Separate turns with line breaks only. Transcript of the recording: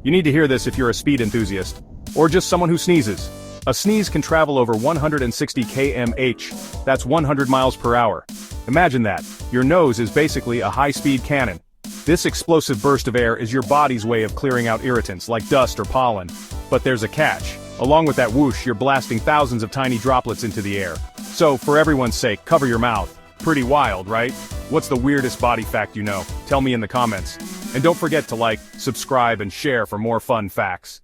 You need to hear this if you're a speed enthusiast, or just someone who sneezes. A sneeze can travel over 160 km/h, that's 100 miles per hour. Imagine that, your nose is basically a high-speed cannon. This explosive burst of air is your body's way of clearing out irritants like dust or pollen. But there's a catch. Along with that whoosh, you're blasting thousands of tiny droplets into the air. So, for everyone's sake, cover your mouth. Pretty wild, right? What's the weirdest body fact you know? Tell me in the comments. And don't forget to like, subscribe, and share for more fun facts.